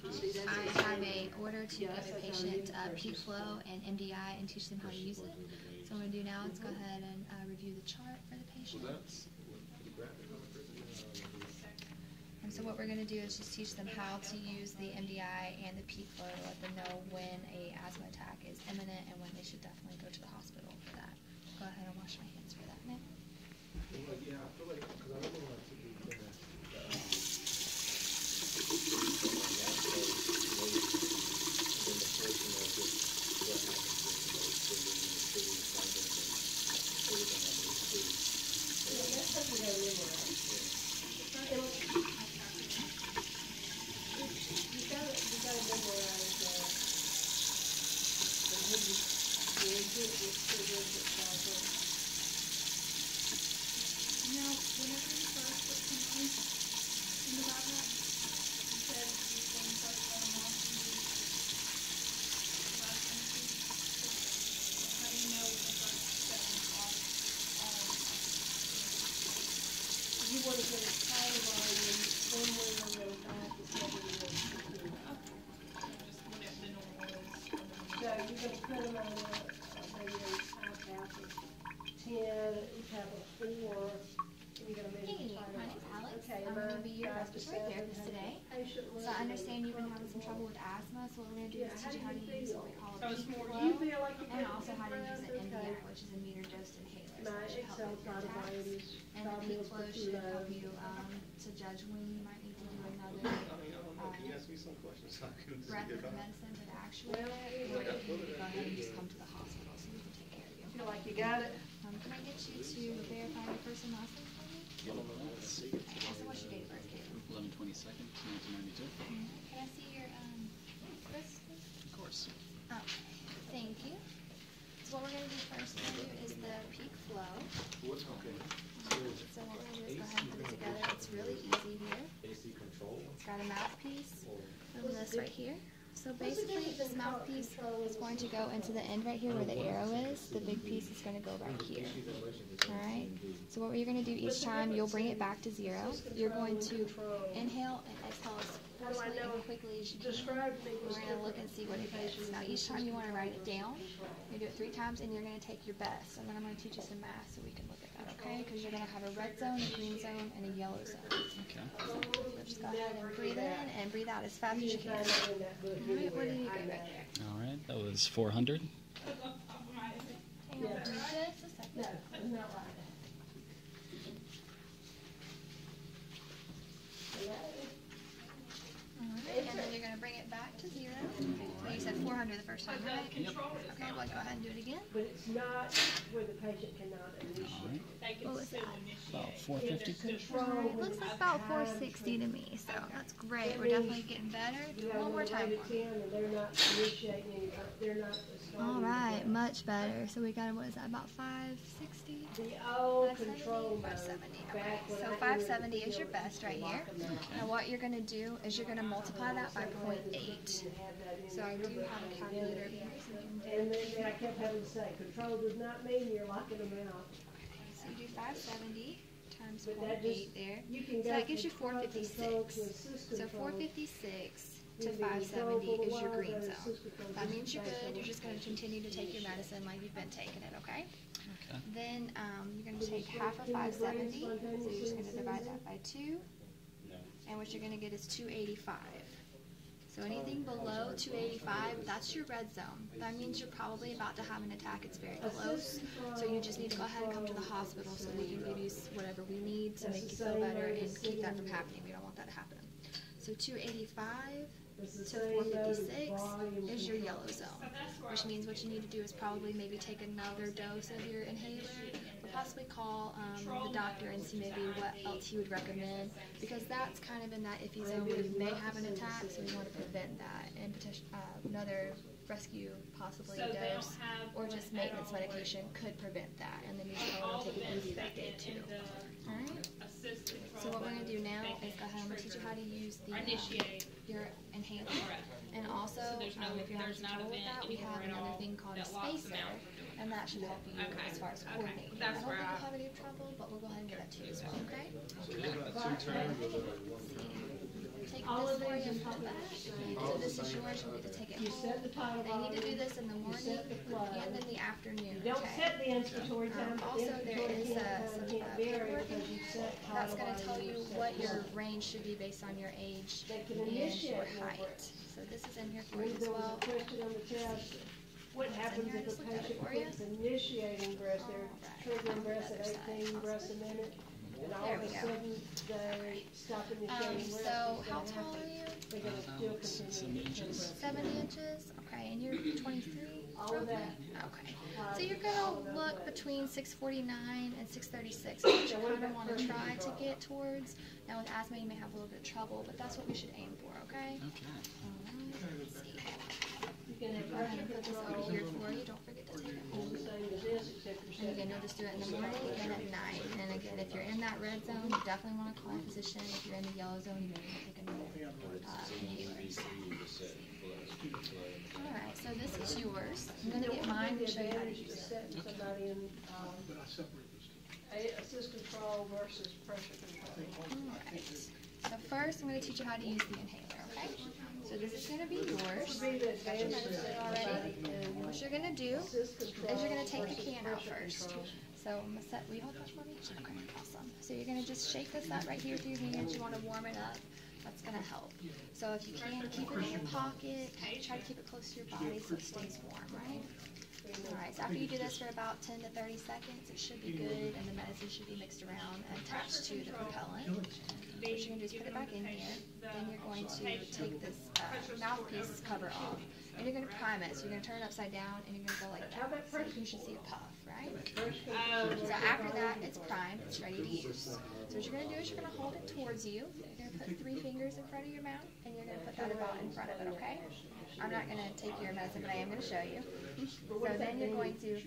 I have a order to give a patient peak flow and MDI and teach them how to use it. So what I'm going to do now is go ahead and review the chart for the patient. And so what we're going to do is just teach them how to use the MDI and the peak flow to let them know when a asthma attack is imminent and when they should definitely go to the hospital for that. Go ahead and wash my hands for that now. Yeah, I feel like, because I don't know what to do. You want to get a tighter volume, then we're going to go back to 70. So you're going to put them on maybe half of 10, each have a 4, and you're going to measure the tighter My name's Alex. Okay, I'm going to be your respiratory therapist today. So I understand you've been having some trouble with asthma, so what we're going to do is teach you how to use what we call a peak flow, and also how to use an MDI, which is a meter dose inhaler. So that should help with your attacks. And the peak flow should help you to judge when you might need to do another breath of medicine, but actually, go ahead and just come to the hospital so we can take care of you. Feel like you got it? Can I get you to verify your first and last name for me? Also, what's your date of birth, Caitlin? 11/22, 1992. Can I see your first, please? Of course. Okay, thank you. So what we're going to do first is the peak flow. Okay. So what we're going to do is go ahead and put it together. It's really easy here. AC control. It's got a mouthpiece and this right here. So basically this mouthpiece is going to go into the end right here where the arrow is. The big piece is going to go right here. Alright? So what you're going to do each time, you'll bring it back to 0. You're going to inhale and exhale as forcefully and quickly as you can. We're going to look and see what it gets. Now each time you want to write it down. You do it 3 times and you're going to take your best. And then I'm going to teach you some math so we can look at that, okay? Because you're going to have a red zone, a green zone, and a yellow zone. Okay. So just go ahead and breathe in and breathe out as fast as you can. Alright, what did you get right there? All right, that was 400. Hang on just a second. No, it's not right. And then you're going to bring it back to 0. So you said 400 the first time, right? Yep. Okay, well, go ahead and do it again. But it's not where the patient cannot All initiate. right, What was that? about 450. Control. It looks like about 460 to me, so that's great. We're definitely getting better. Do one more time for me. And they're not initiating any, they're not starting. All right, much better. So we got, what is that, about 560? The old control 570. Okay, so 570 is your best right here. Now what you're going to do is you're going to multiply that by 0.8. So I do have a calculator here. So we can do And then I kept having to say, control does not mean you're locking them out. So you do 570 times But that 0.8 just, there. you can So go that gives you from control to 456. assist So control. 456 to You can 570 control is your for a green while, zone. assist control That just means you're good. 570. You're just going to continue to take your medicine like you've been taking it, okay? Okay. Then you're going to take half of 570. So you're just going to divide that by 2. And what you're going to get is 285. So anything below 285, that's your red zone. That means you're probably about to have an attack. It's very close. So you just need to go ahead and come to the hospital so we can give you whatever we need to make you feel better and keep that from happening. We don't want that to happen. So 285 to 456 is your yellow zone, which means what you need to do is probably maybe take another dose of your inhaler, or possibly call the doctor and see maybe what else he would recommend, because that's kind of in that iffy zone where you may have an attack, so we want to prevent that, and another rescue possibly dose or just maintenance medication could prevent that, and then you just want to take it easy that day too. Alright? So what we're going to do now is go ahead and teach you how to use the your inhaler. And also, if you're having some trouble with that, we have another thing called a spacer, and that should help you as far as coordinating. I don't think you'll have any trouble, but we'll go ahead and give that to you as well, okay? take All this of for these you are and put it public back. displays. So this is yours, you need to take it You set the home. title They need to do volume, this in the you morning set the flow. and in the afternoon, You don't okay? set the inspiratory time, but the Also, there inspiratory is time some can't vary paperwork in because you here set that's title going to tell volume, you set what your flow. range should be based on your age They can and initiate your more height. breaths. So this is in here for There you was as a well. question on the test, what happens here, I if just a looked at it patient for you. quits initiating breaths, they're Alright, triggering on the breaths other at side, 18 breaths a possibly. minute, and all There of we a go. sudden they stop initiating breaths. So what's how gonna tall happen? are you? They're gonna still continue 70 to inches. breath. 70 inches? Okay, and you're 23? All of that. Okay. So you're going to look between 649 and 636, which you kind of want to try to get towards. Now with asthma, you may have a little bit of trouble, but that's what we should aim for, okay? Okay. Let's see. You can have Go ahead pressure and put this over control, here for you. Don't forget to take it home. the same as this, except you're And setting. again, you'll just do it in the morning and at night. And again, if you're in that red zone, you definitely want to call a physician. If you're in the yellow zone, you may want to take another inhaler. Alright, so this is yours. I'm going to get mine and show you how to use it. Setting somebody in, assist control versus pressure control. Alright. So first, I'm going to teach you how to use the inhaler, okay? So this is going to be yours. Be the Got your advantage medicine that already. somebody in What you're going to do assist control is you're going to take the versus can out pressure first. control. So I'm going to set, will you hold that for me? Okay, awesome. So you're going to just shake this up right here with your hands. You want to warm it up. That's going to help. So if you can, keep it in your pocket. Try to keep it close to your body so it stays warm, right? Alright, so after you do this for about 10 to 30 seconds, it should be good, and the medicine should be mixed around and attached to the propellant. What you're going to do is put it back in here. Then you're going to take this mouthpiece cover off, and you're going to prime it. So you're going to turn it upside down, and you're going to go like that. So you should see a puff, right? So after that, it's primed. It's ready to use. So what you're going to do is you're going to hold it towards you. You're going to put 3 fingers in front of your mouth, and you're going to put that about in front of it, okay? I'm not going to take your medicine, but I am going to show you. So then you're going to,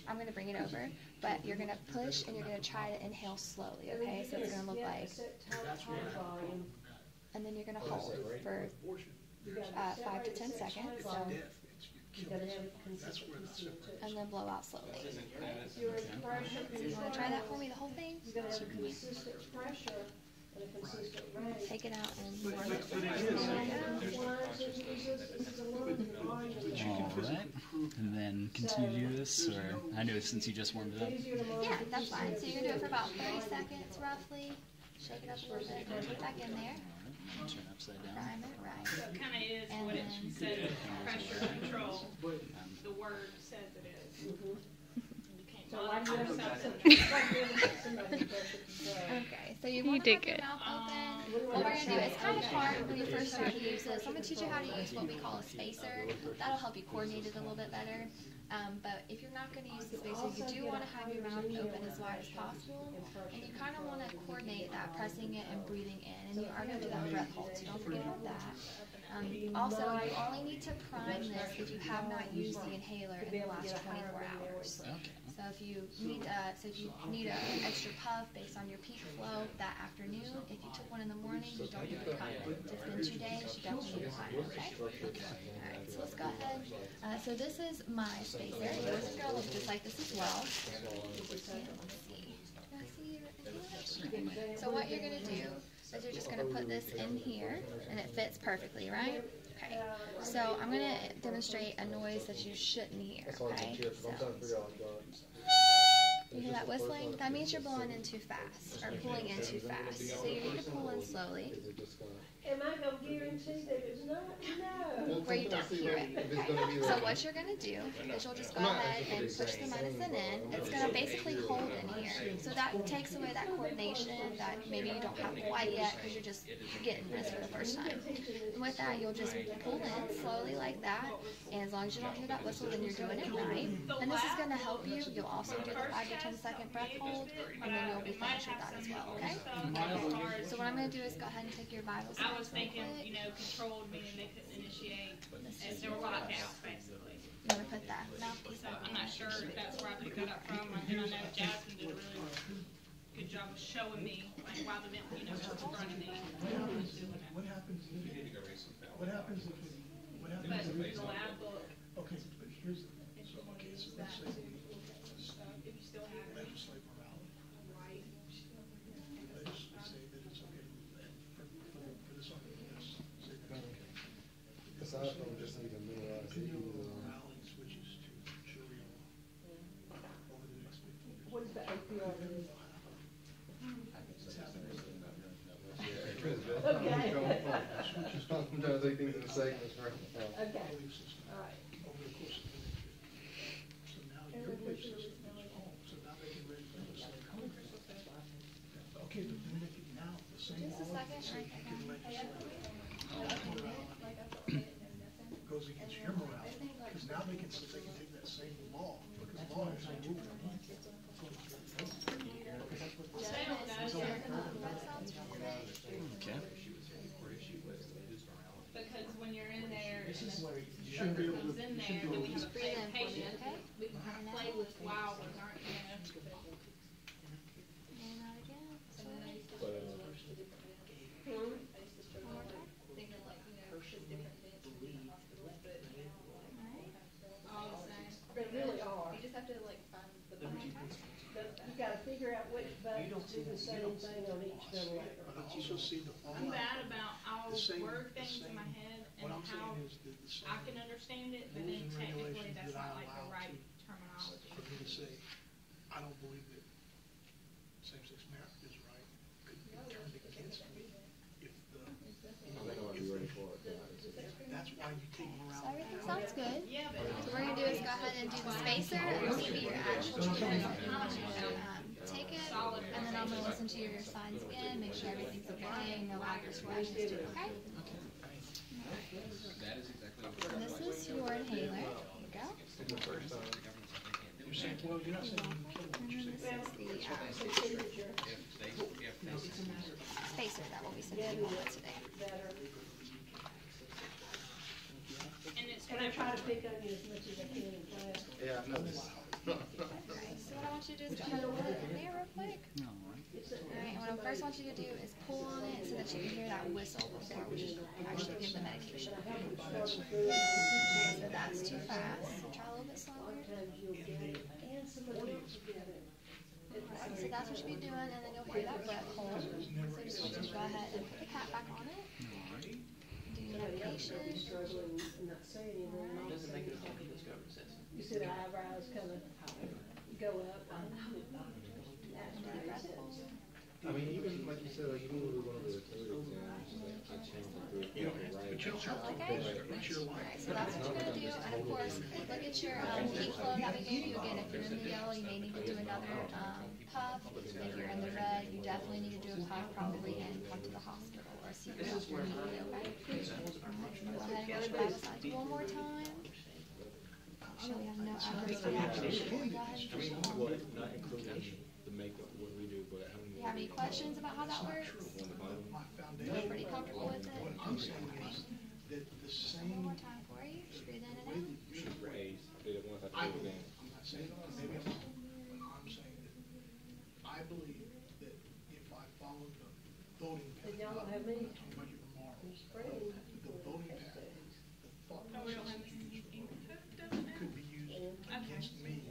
I'm going to bring it over, but you're going to push and you're going to try to inhale slowly, okay? So it's going to look like, and then you're going to hold for 5 to 10 seconds, so, and then blow out slowly. So you want to try that for me, the whole thing? You gotta have consistent pressure and a consistent rate. Take it out and warm it. Alright. And then continue to do this, or I know since you just warmed it up. Yeah, that's fine. So you're going to do it for about 30 seconds roughly. Shake it up a little bit, and put it back in there. Turn upside down. Prime it, right. So it kind of is And what it then- says, pressure control. The word says it is. You can't So why do you have something. Okay, so you want to have your mouth open. What we're going to do, it's kind of hard when you first start to use this. I'm going to teach you how to use what we call a spacer. That'll help you coordinate it a little bit better. But if you're not going to use the spacer, you do want to have your mouth open as wide as possible. And you kind of want to coordinate that, pressing it and breathing in. And you are going to do that with breath holds, so don't forget about that. Also, you only need to prime this if you have not used the inhaler in the last 24 hours. Okay. So if you need an extra puff based on your peak flow that afternoon, if you took one in the morning, you don't need to prime it. If it's been 2 days, you definitely need to prime it, okay? Alright, so let's go ahead. So this is my spacer. Yours is going to look just like this as well. Let's see. Can I see your inhaler? So what you're going to do is you're just going to put this in here, and it fits perfectly, right? Okay. So I'm going to demonstrate a noise that you shouldn't hear, okay? So, you hear that whistling? That means you're blowing in too fast, or pulling in too fast. So you need to pull in slowly, Am I gonna guarantee that it's not? No. where you don't hear it, okay? So what you're going to do is you'll just go ahead and push the medicine in. It's going to basically hold in here. So that takes away that coordination that maybe you don't have quite yet because you're just getting this for the first time. And with that, you'll just pull in slowly like that. And as long as you don't hear that whistle, then you're doing it right. And this is going to help you. You'll also do the 5 to 10 second breath hold, and then you'll be finished with that as well, okay? So what I'm going to do is go ahead and take your vital I signs was real thinking, quick. controlled, meaning they couldn't initiate, and they were locked out, basically. You want to put that mouthpiece So back I'm on. not sure if that's where I picked that up from, and I know Jasmine did a really good job of showing me, like, why the vent, was in front of me. What happens if But the lab book, okay, but here's the, if so, you want to okay, so use let's that, say if you still have it, legislate morality. right? Let's say that it's okay for aside from just need to mineralize it, Rally switches to Sharia law over the next 15 years. What is the APR do? Okay. I'm trying to take things in segments right now. Okay, Belief system all right. over the course of the next year. So now your belief system is home, so now they can ready for the same home. Okay, but then they can now, the same Just a law, second. you can legislate goes against your morality, because now they can take that same law, because law is moving. Okay. Because when you're in there, and the You shouldn't be able comes to, in you there, shouldn't be then able we have to. a fake patient, we can kind of play with wild ones, aren't you? And out again. Slowly. But, One more time. All the same. They really are. You just have to like find the one more time. You gotta figure out which buttons do the same thing on each ventilator. But I also see the I'm fallout. bad about, I'll The same- word the things in same- my head What and I'm how saying is that the same I can understand it, but rules then and technically regulations that's that I not like the allow right to- terminology. for me to say, I don't believe that same-sex marriage is right, could be turned against me if the, I think I'll be ready for it. that's why you take So morality everything out. sounds good. Yeah, but What we're gonna do is go ahead and do the spacer and see your actual treatment. Take it, and then I'm gonna listen to your signs again, make sure everything's okay, no adverse reactions to it, okay? That is exactly what And this is your inhaler. Here you go. You're saying, well, you're not saying you kill them, And you're then saying. this is the spacer that will be sent to you today. Better. and it's And I try to pick on you as much as I can in class. Yeah, I know this. Okay, so what I want you to do is go ahead and put it in there real quick. Alright, and what I first want you to do is pull on it so that you can hear that whistle before we actually give the medication. Okay, so that's too fast. Try a little bit slower. Sometimes you'll get it, and somebody else will get it. Alright, so that's what you'll be doing, and then you'll hear that breath hold. So I just want you to go ahead and put the cap back on it. Do your medication. Struggling and not saying anything. and all of a sudden you see the eyebrows kind of go up. And do the breath hold. I mean, even like you said, like even when we went over the toilet exams, like I changed the group, You know, right? but you'll have to, Okay. it's your life. Alright, so that's what you're gonna do, and of course, look at your heat flow that we gave you. Again, if you're in the yellow, you may need to do another puff. If you're in the red, you definitely need to do a puff, probably, and come to the hospital or see your doctor immediately, okay? Go ahead and get your vital signs one more time. Make sure we have no adverse reactions. Go ahead and finish it off. What, not including the makeup, what we do, but how Do many? you have any questions about how that works? My Feel foundation, pretty comfortable with it? what I'm saying is that the One same, more time for you. Just breathe in and way out. that you should Raise, I did it once, I I did it believe, again. I'm not saying, maybe I'm wrong, I'm saying that I believe that if I followed the voting Did pattern, y'all not have any? talking about your morals, Spring. the voting pattern, the thought Oh, we don't have process any used for ink voting doesn't it? could be used against me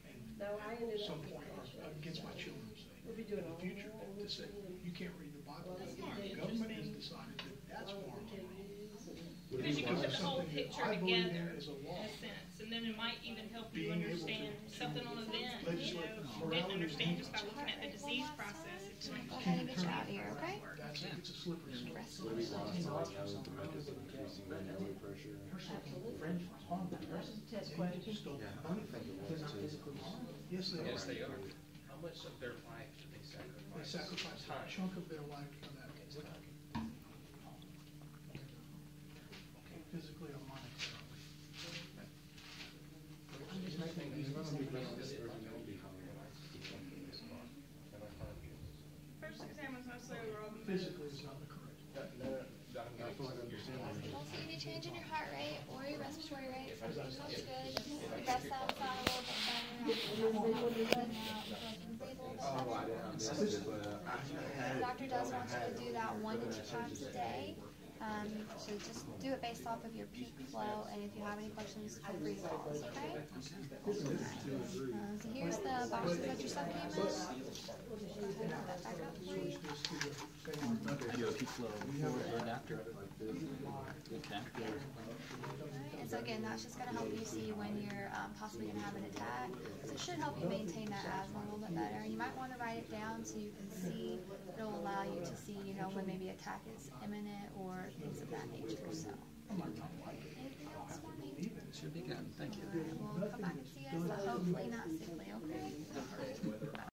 and No, I ended at up. some point, or against my children's sake. We'll be doing In all the future, to say, you can't read the Bible. The government has decided that that's moral. Because you can put the whole picture I believe together in as a law. in a sense, and then it might even help you Being able to- understand something on the vent, you know, if you didn't understand just by looking at the disease process. It's Go ahead and get you out of here, okay? That's, it's a slippery slope. Rest Would it be possible to know the methods of increasing the blood pressure? Test They question. just don't. Yeah, I don't think it was too. Yes, they are. Yes, they are. How much of their life do they They sacrifice? sacrifice a chunk of their life for that. Physically or monetarily. First exam was mostly overall. Physically is not the correct. I feel like I understand. Don't see any change in your heart rate or your respiratory rate. Everything looks good. Your breath sounds a little bit better. Not good now. You can breathe a little bit Oh, I better. didn't have this, but I The doctor does want you to do that 1 to 2 times a day. So just do it based off of your peak flow, and if you have any questions, feel free to call us, okay? So here's the boxes that your stuff came in. Go ahead and put that back up for you. Do a peak flow before and after. Okay. Alright, and so again, that's just going to help you see when you're possibly going to have an attack. So it should help you maintain that asthma a little bit better. You might want to write it down so you can see. It'll allow you to see, you know, when maybe attack is imminent or things of that nature. So, anything else for me? Should be good. Thank you. Alright, we'll come back and see us. So hopefully not